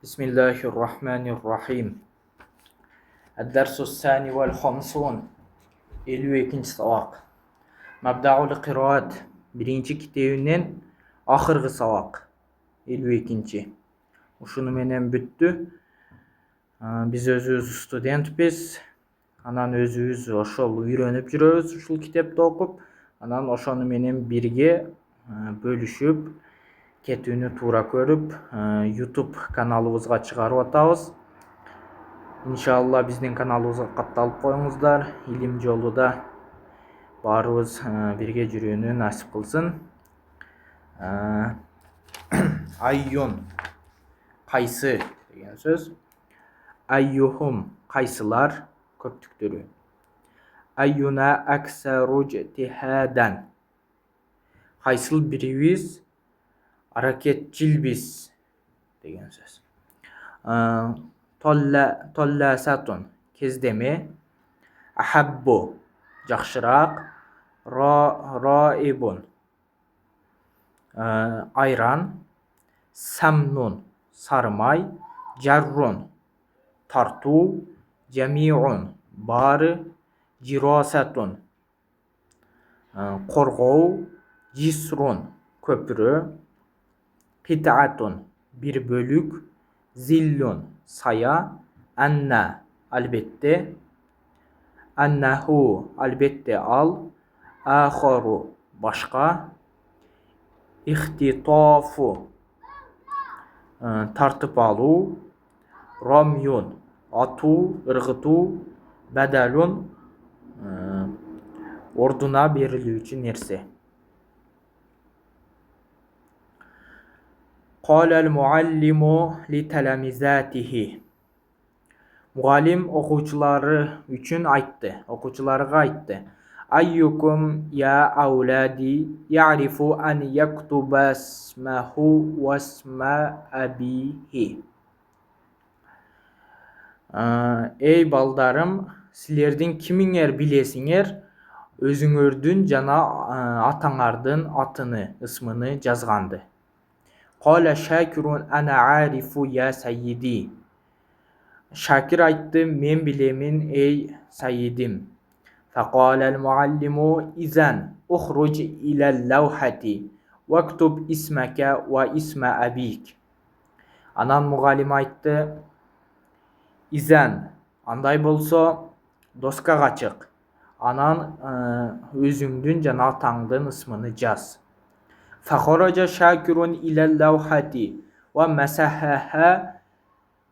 بسم الله الرحمن الرحيم. الدرس الثاني والخمسون. 52 сабақ. Мабдаули қираат. Биринчи китебинен ахыргы сабақ. 52. Ушуну менен бүттү. Биз өзүбүз студентпиз. Анан өзүбүз ошол үйрөнүп жүрөбүз ушул китепти окуп. Анан ошону менен бирге бөлүшүп кетүүнү туура көрүп, YouTube каналыбызга чыгарып атабыз. Иншалла биздин каналыбызга катталып коюңуздар. Илим жолуда баарыбыз бирге жүрүүнү насип кылсын. Айюн кайсы деген сөз. Айюхум кайсылар көптүктөрү. Айюна аксару жтихадан кайсыл бирибиз аракетчилбиз деген сөз. Толласатун кездеме. Ахаббу жакшыраак. Раибун айран. Самнун сары май. Жаррун тартуу. Жамиун баары. Жиросатун коргоо. Жисрун көпүрө. Китаатун бир бөлүк. Зиллун сая. Анна албетте. Аннаху албетте ал. Ахару башка. Ихтитофу тартып алуу. Ромюн атуу, ыргытуу. Бадалун ордуна берилүүчү нерсе. Калал муаллиму ли таламизатихи. Мугалим окуучулары үчүн айтты, окуучуларга айтты. Айюкум я аулади я'рифу ан яктуба смаху ва сма абихи. Эй балдарым, силердин кимиңер билесиңер өзүңөрдүн жана атаңардын атыны, ысмыны жазганды. Кала Шакирун ана арифу я сайиди. Шакир айтты, мен билемин эй сайидим. Факалал муаллиму изан ухруж илал лаухати вактуб исмака ва исма абик. Анан мугалим айтты, изан андай болсо доскага чык. Анан өзүңдүн жана атаңдын ысмыны жаз. Фахаража Шакирун илал лаухати ва масахаха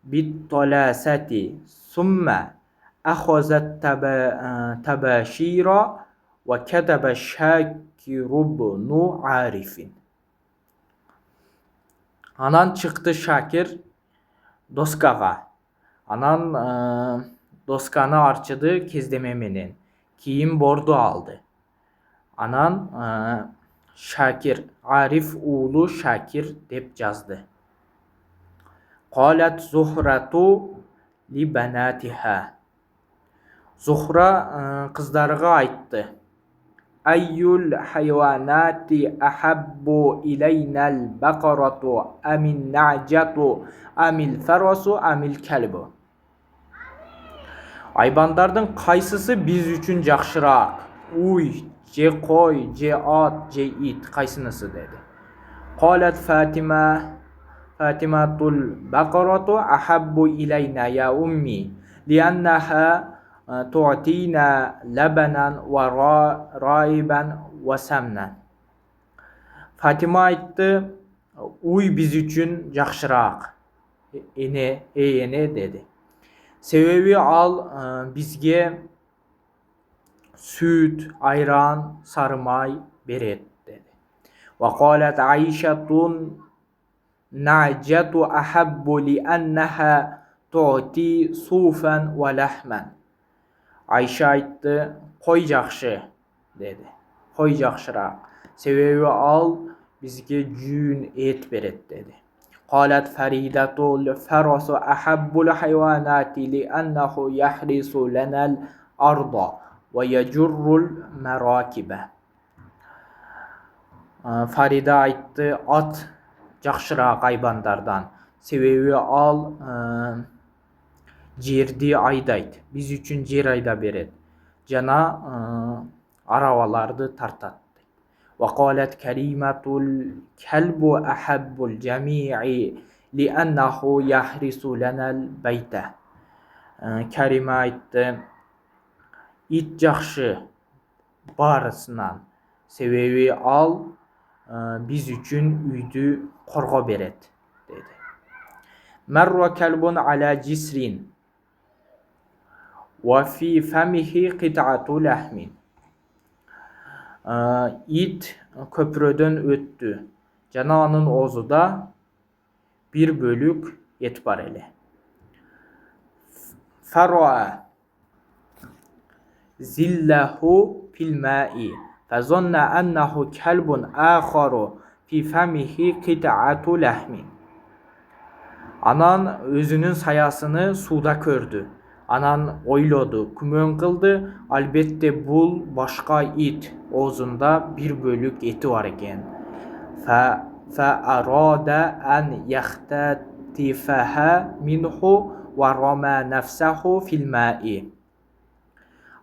битталасати сумма ахазат табашира ва катаба Шакиру бну Арифин. Анан чыкты Шакир доскага. Анан досканы арчыды кездеме менен. Кийин борду алды. Анан Шакир, Ариф уулу Шакир деп жазды. Калат Зухрату ли банатиха. Зухра кыздарга айтты. Айюл хайванати ахаббу илайнал бакарату амин наджату амил фарасу амил калбу. Айбандардын кайсысы биз үчүн жакшыраак? Уй, же кой, же ат, же ит кайсынысы деди. Калат Фатиматул бакарату ахаббу илайна я умми лианнаха туатина лабанан ва раибан ва самнан. Фатима айтты, уй биз үчүн жакшыраак. Эне деди. Себеби ал бизге süt, ayran, sarı may берет dedi. وقالت عائشة نعجة أحب لأنها تعطي صوفا ولحما. Ayşe aytты, koy жакшы dedi. Koy жакшыраак. Себеби ал бизге жүүн эт берет dedi. قالت فريدة الفرس أحب الحيوانات لأنه يحرس لنا الأرض ويجر المراكب. Фарида айтты, ат жакшыраак айбандардан. Себеби ал жерди айдайт. Биз үчүн жер айда берет. Жана арабаларды тартат. وقالت كريمة الكلب أحب الجميع لأنه يحرس لنا البيت. Кәрима айтты, ит жакшы барысынан, себеби ал биз үчүн үйдү корго берет деди. Марра калбун аля жисрин ва фи фамихи кит'ату лахмин. Ит köpröдөн өттү. Жана анын оозуда bir bölük et бар эле. Faro'a zillahu fil ma'i fazanna annahu kalbun akharu fi famihi qit'atu lahmin. Анан өзүнүн саясыны суда көрдү. Анан ойлоду, күмөн кылды, албетте бул башка ит, оозунда bir bölük эти бар экен. Fa arada an yahtatifaha minhu wa rama nafsahu fil ma'i.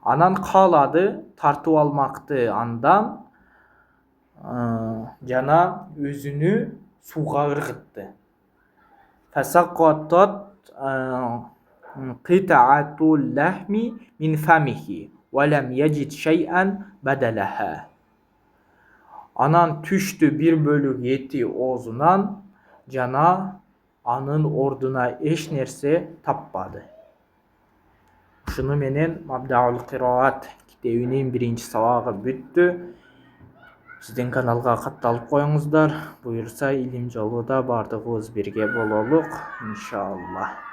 Анан каалады тартып алмакты андан, жана өзүнү сууга ыргытты. Fasaqatat qita'atul lahmi min famihi ve lem yecid şey'en bedelaha. Анан түштү bir bölük эти оозунан, жана анын ордуна эч нерсе таппады. Ушуну менен Мабдаул Кираат китебинин биринчи сабагы бүттү. Сиздин каналга катталып коюңуздар. Буюрса илим жолуда бардыгыбыз бирге бололук, иншаллах.